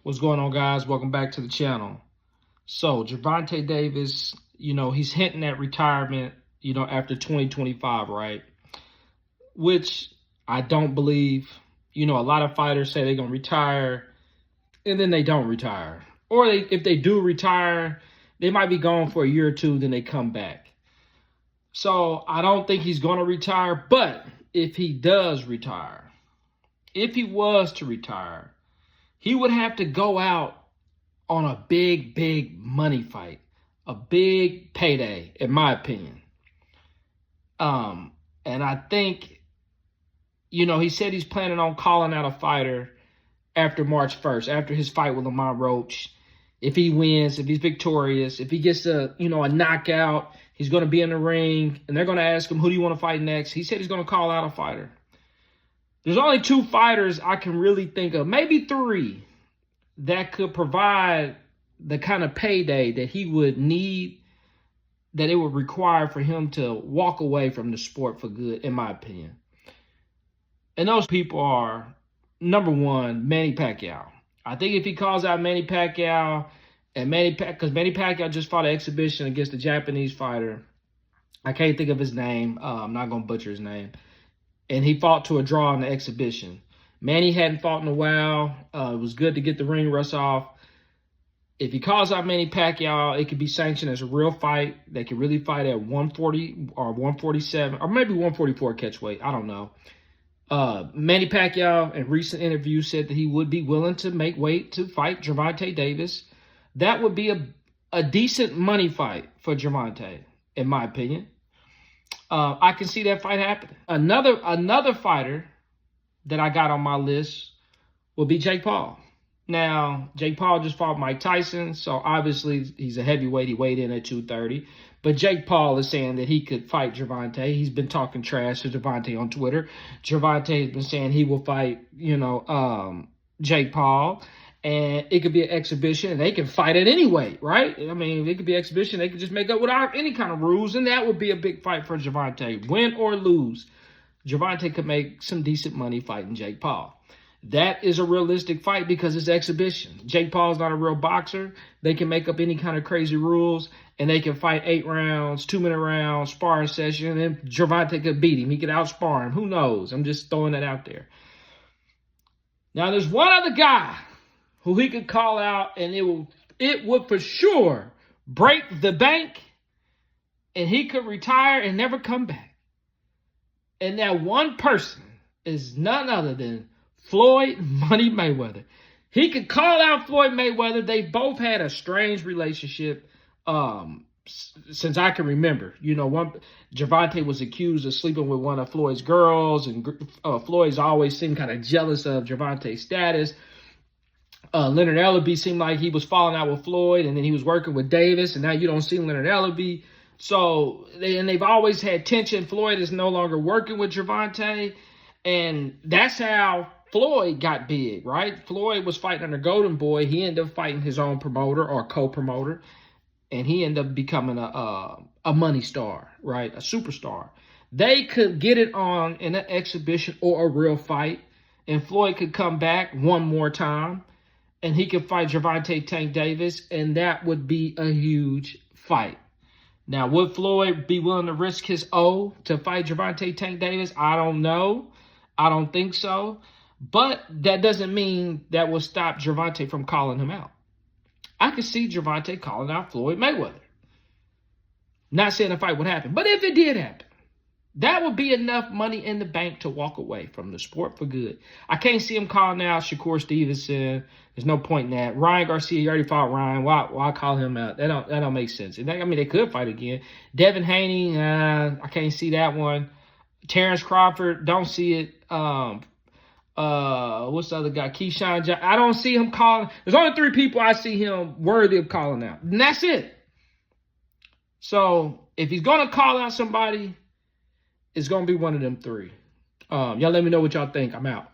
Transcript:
What's going on, guys? Welcome back to the channel. So, Gervonta Davis, he's hinting at retirement, after 2025, right? Which I don't believe. A lot of fighters say they're going to retire, and then they don't retire. Or if they do retire, they might be gone for a year or two, then they come back. So, I don't think he's going to retire, but if he does retire, if he was to retire, he would have to go out on a big money fight, a big payday, in my opinion. And I think, he said he's planning on calling out a fighter after March 1st, after his fight with Lamont Roach. If he wins, if he's victorious, if he gets a knockout, he's going to be in the ring, and they're going to ask him, who do you want to fight next? He said he's going to call out a fighter. There's only two fighters I can really think of, maybe three, that could provide the kind of payday that he would need, that it would require for him to walk away from the sport for good, in my opinion. And those people are, number one, Manny Pacquiao. I think if he calls out Manny Pacquiao, because Manny Pacquiao just fought an exhibition against a Japanese fighter. I can't think of his name. I'm not going to butcher his name. And he fought to a draw in the exhibition. Manny hadn't fought in a while. It was good to get the ring rust off. If he calls out Manny Pacquiao, it could be sanctioned as a real fight. They could really fight at 140 or 147 or maybe 144 catch weight. I don't know. Manny Pacquiao in recent interviews said that he would be willing to make weight to fight Gervonta Davis. That would be a decent money fight for Gervonta, in my opinion. I can see that fight happening. Another fighter that I got on my list will be Jake Paul. Now, Jake Paul just fought Mike Tyson, so obviously he's a heavyweight. He weighed in at 230. But Jake Paul is saying that he could fight Gervonta. He's been talking trash to Gervonta on Twitter. Gervonta has been saying he will fight, Jake Paul. And it could be an exhibition, and they can fight it anyway, right? I mean, it could be an exhibition. They could just make up without any kind of rules, and that would be a big fight for Gervonta. Win or lose, Gervonta could make some decent money fighting Jake Paul. That is a realistic fight because it's exhibition. Jake Paul's not a real boxer. They can make up any kind of crazy rules, and they can fight 8 rounds, 2-minute rounds, sparring session, and Gervonta could beat him. He could outspar him. Who knows? I'm just throwing that out there. Now, there's one other guy who he could call out, and it would for sure break the bank, and he could retire and never come back. And that one person is none other than Floyd Money Mayweather. He could call out Floyd Mayweather. They both had a strange relationship since I can remember. Gervonta was accused of sleeping with one of Floyd's girls, and Floyd's always seemed kind of jealous of Gervonta's status. Leonard Ellerbe seemed like he was falling out with Floyd, and then he was working with Davis, and now you don't see Leonard Ellerbe. So, they've always had tension. Floyd is no longer working with Gervonta, and that's how Floyd got big, right? Floyd was fighting under Golden Boy. He ended up fighting his own promoter or co-promoter, and he ended up becoming a money star, right? A superstar. They could get it on in an exhibition or a real fight, and Floyd could come back one more time, and he could fight Gervonta Tank Davis, and that would be a huge fight. Now, would Floyd be willing to risk his O to fight Gervonta Tank Davis? I don't know. I don't think so. But that doesn't mean that will stop Gervonta from calling him out. I could see Gervonta calling out Floyd Mayweather. Not saying a fight would happen, but if it did happen, that would be enough money in the bank to walk away from the sport for good. I can't see him calling out Shakur Stevenson. There's no point in that. Ryan Garcia, you already fought Ryan. Why call him out? That don't make sense. They could fight again. Devin Haney, I can't see that one. Terrence Crawford, don't see it. What's the other guy? Keyshawn Johnson. I don't see him calling. There's only 3 people I see him worthy of calling out. And that's it. So if he's going to call out somebody, it's going to be one of them 3. Y'all let me know what y'all think. I'm out.